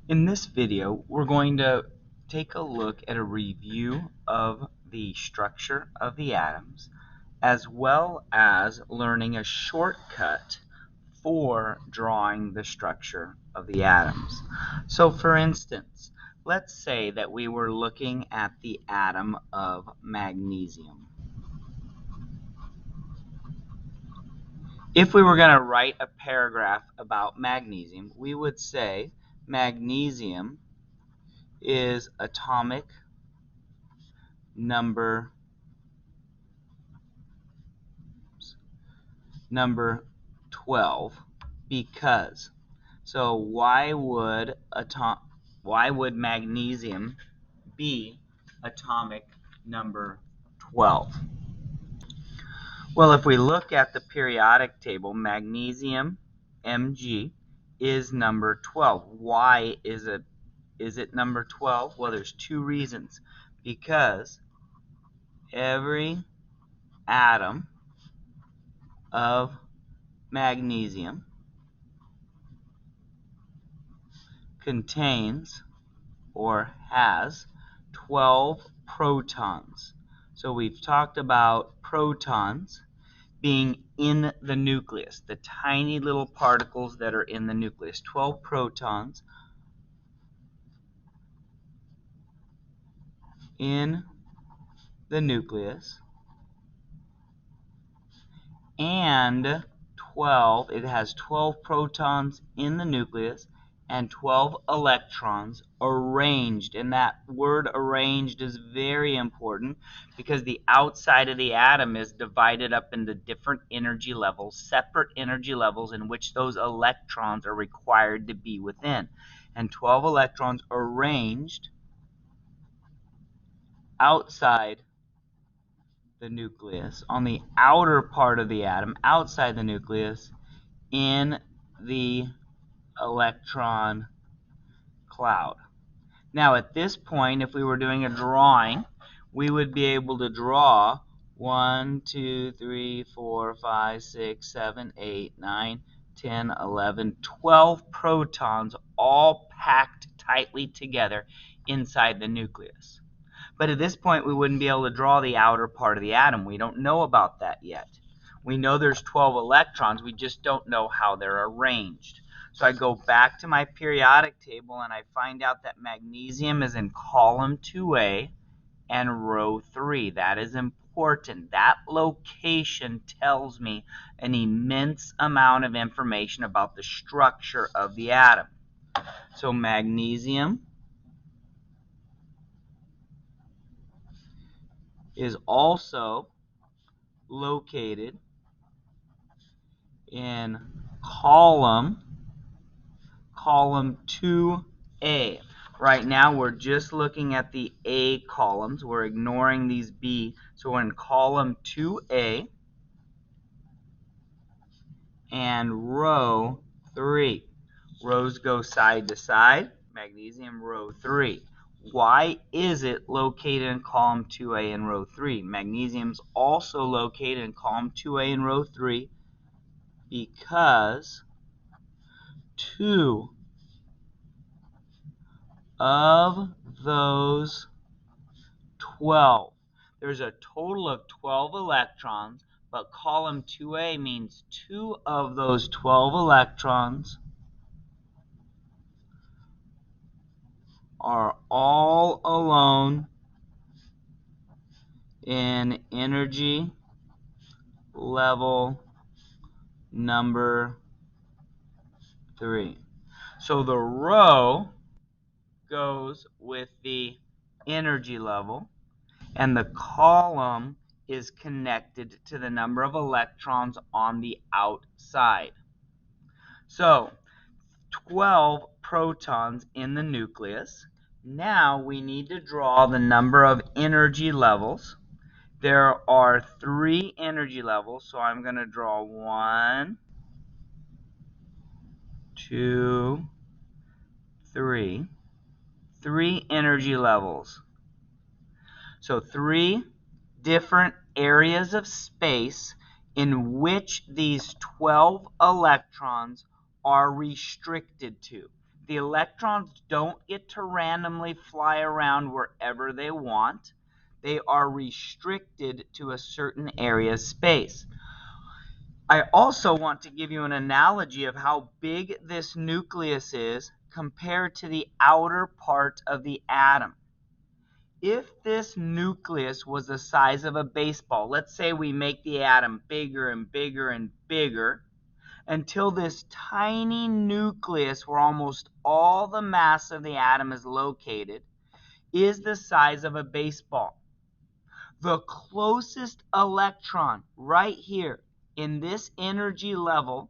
In this video, we're going to take a look at a review of the structure of the atoms, as well as learning a shortcut for drawing the structure of the atoms. So for instance, let's say that we were looking at the atom of magnesium. If we were going to write a paragraph about magnesium, we would say magnesium is atomic number 12 because. So why would magnesium be atomic number 12? Well, if we look at the periodic table, magnesium Mg is number 12. Why is it number 12? Well, there's two reasons. Because every atom of magnesium contains or has 12 protons. So we've talked about protons being in the nucleus, the tiny little particles that are in the nucleus. 12 protons in the nucleus, and it has 12 protons in the nucleus and 12 electrons arranged. And that word arranged is very important because the outside of the atom is divided up into different energy levels, separate energy levels in which those electrons are required to be within. And 12 electrons arranged outside the nucleus, on the outer part of the atom, outside the nucleus, in the electron cloud. Now at this point, if we were doing a drawing, we would be able to draw 1, 2, 3, 4, 5, 6, 7, 8, 9, 10, 11, 12 protons all packed tightly together inside the nucleus. But at this point, we wouldn't be able to draw the outer part of the atom. We don't know about that yet. We know there's 12 electrons. We just don't know how they're arranged. So I go back to my periodic table and I find out that magnesium is in column 2A and row 3. That is important. That location tells me an immense amount of information about the structure of the atom. So magnesium is also located in column 2A. Right now we're just looking at the A columns. We're ignoring these B. So we're in column 2A and row 3. Rows go side to side. Magnesium row 3. Why is it located in column 2A and row 3? Magnesium's also located in column 2A and row 3 because 2 of those 12, there's a total of 12 electrons, but column 2A means 2 of those 12 electrons are all alone in energy level number 3. So the row goes with the energy level, and the column is connected to the number of electrons on the outside. So 12 protons in the nucleus. Now we need to draw the number of energy levels. There are 3 energy levels, so I'm going to draw 1, 2, 3. 3 energy levels. So 3 different areas of space in which these 12 electrons are restricted to. The electrons don't get to randomly fly around wherever they want. They are restricted to a certain area of space. I also want to give you an analogy of how big this nucleus is compared to the outer part of the atom. If this nucleus was the size of a baseball, let's say we make the atom bigger and bigger and bigger until this tiny nucleus, where almost all the mass of the atom is located, is the size of a baseball. The closest electron right here in this energy level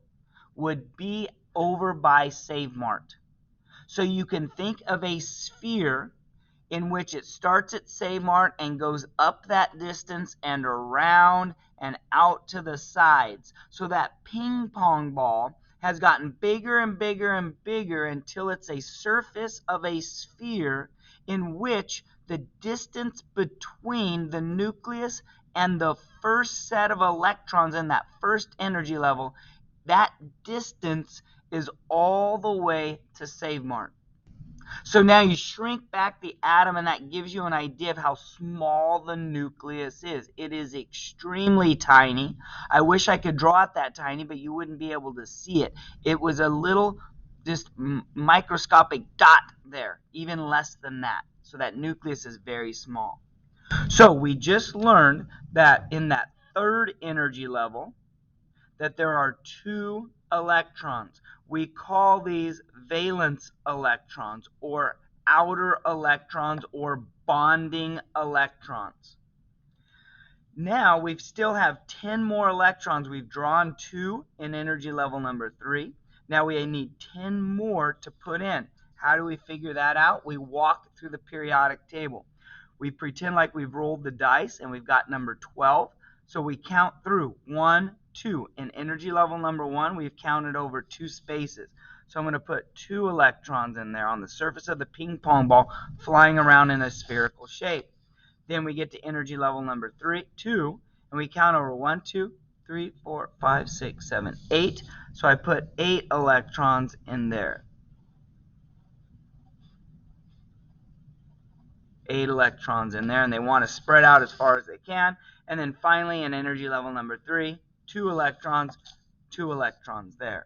would be over by Save Mart. So you can think of a sphere in which it starts at Save Mart and goes up that distance and around and out to the sides. So that ping pong ball has gotten bigger and bigger and bigger until it's a surface of a sphere in which the distance between the nucleus and the first set of electrons in that first energy level, that distance is all the way to Save Mart. So now you shrink back the atom, and that gives you an idea of how small the nucleus is. It is extremely tiny. I wish I could draw it that tiny, but you wouldn't be able to see it. It was a little just microscopic dot there, even less than that. So that nucleus is very small. So we just learned that in that third energy level, that there are two electrons. We call these valence electrons, or outer electrons, or bonding electrons. Now we still have 10 more electrons. We've drawn 2 in energy level number 3. Now we need 10 more to put in. How do we figure that out? We walk through the periodic table. We pretend like we've rolled the dice and we've got number 12. So we count through 1, 2. In energy level number 1, we've counted over 2 spaces. So I'm going to put 2 electrons in there on the surface of the ping pong ball, flying around in a spherical shape. Then we get to energy level number 2, and we count over 1, 2, 3, 4, 5, 6, 7, 8. So I put 8 electrons in there. 8 electrons in there, and they want to spread out as far as they can. And then finally, in energy level number 3, 2 electrons there.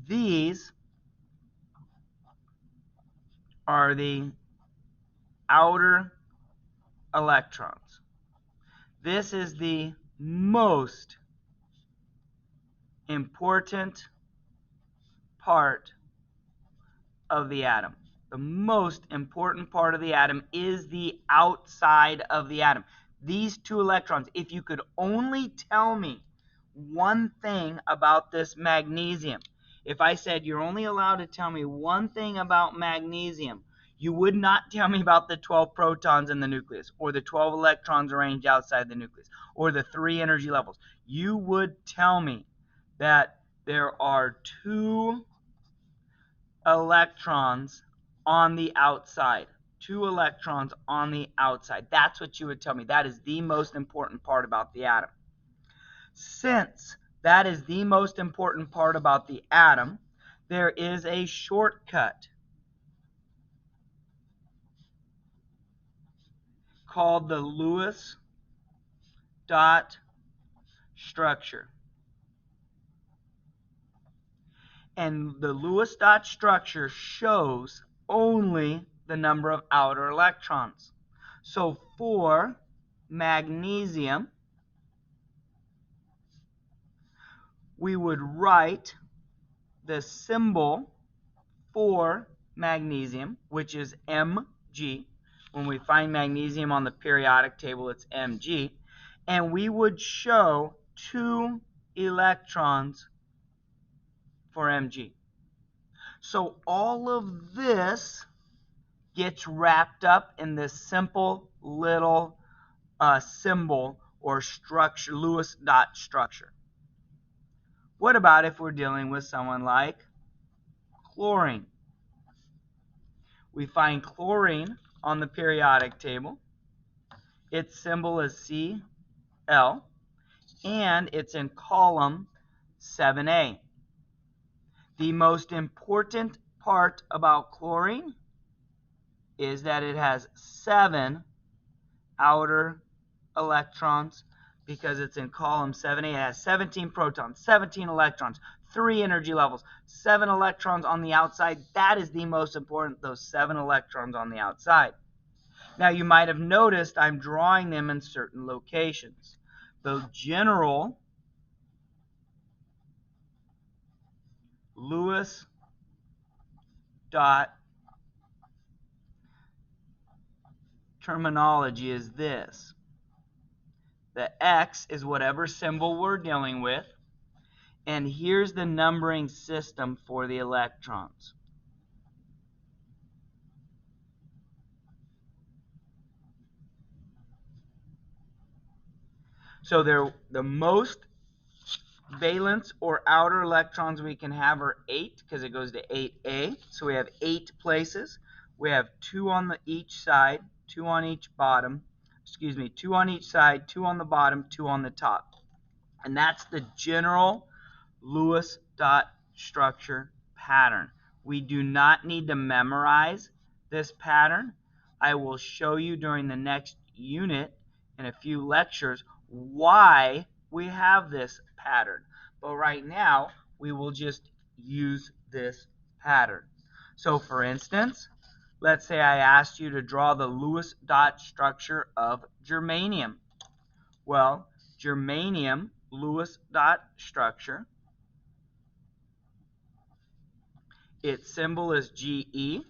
These are the outer electrons. This is the most important part of the atom. The most important part of the atom is the outside of the atom. These 2 electrons, if you could only tell me one thing about this magnesium, if I said you're only allowed to tell me one thing about magnesium, you would not tell me about the 12 protons in the nucleus, or the 12 electrons arranged outside the nucleus, or the 3 energy levels. You would tell me that there are 2 electrons on the outside. 2 electrons on the outside. That's what you would tell me. That is the most important part about the atom. Since that is the most important part about the atom, there is a shortcut called the Lewis dot structure. And the Lewis dot structure shows only the number of outer electrons. So for magnesium, we would write the symbol for magnesium, which is Mg. When we find magnesium on the periodic table, it's Mg. And we would show 2 electrons for Mg. So all of this gets wrapped up in this simple little symbol or structure, Lewis dot structure. What about if we're dealing with someone like chlorine? We find chlorine on the periodic table. Its symbol is Cl, and it's in column 7A. The most important part about chlorine is that it has 7 outer electrons because it's in column 7A. It has 17 protons, 17 electrons, 3 energy levels, 7 electrons on the outside. That is the most important, those 7 electrons on the outside. Now, you might have noticed I'm drawing them in certain locations. The general Lewis dot terminology is this. The X is whatever symbol we're dealing with, and here's the numbering system for the electrons. So the most valence or outer electrons we can have are 8 because it goes to 8A. So we have 8 places. We have 2 on each side, 2 on each bottom. 2 on each side, 2 on the bottom, 2 on the top. And that's the general Lewis dot structure pattern. We do not need to memorize this pattern. I will show you during the next unit in a few lectures why we have this pattern. But right now, we will just use this pattern. So for instance, let's say I asked you to draw the Lewis dot structure of germanium. Well, germanium Lewis dot structure, its symbol is Ge.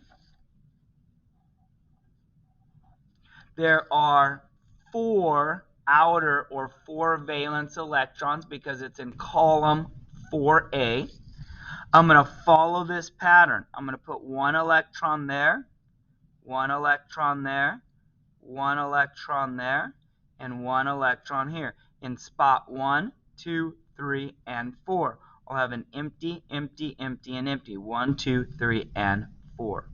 There are 4 outer or 4 valence electrons because it's in column 4A. I'm going to follow this pattern. I'm going to put 1 electron there, 1 electron there, 1 electron there, and 1 electron here in spot 1, 2, 3, and 4. I'll have an empty, empty, empty, and empty. 1, 2, 3, and 4.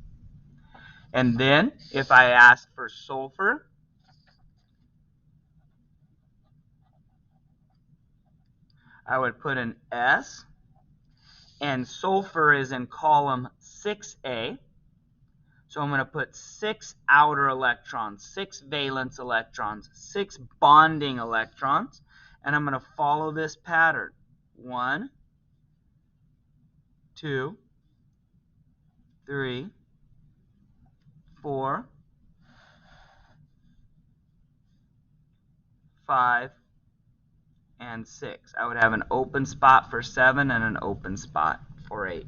And then if I ask for sulfur, I would put an S, and sulfur is in column 6A. So I'm going to put 6 outer electrons, 6 valence electrons, 6 bonding electrons, and I'm going to follow this pattern. 1, 2, 3, 4, 5, and 6. I would have an open spot for 7 and an open spot for 8.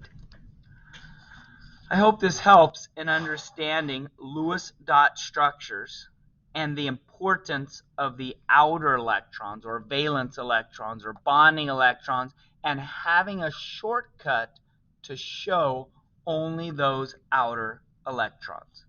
I hope this helps in understanding Lewis dot structures and the importance of the outer electrons or valence electrons or bonding electrons, and having a shortcut to show only those outer electrons.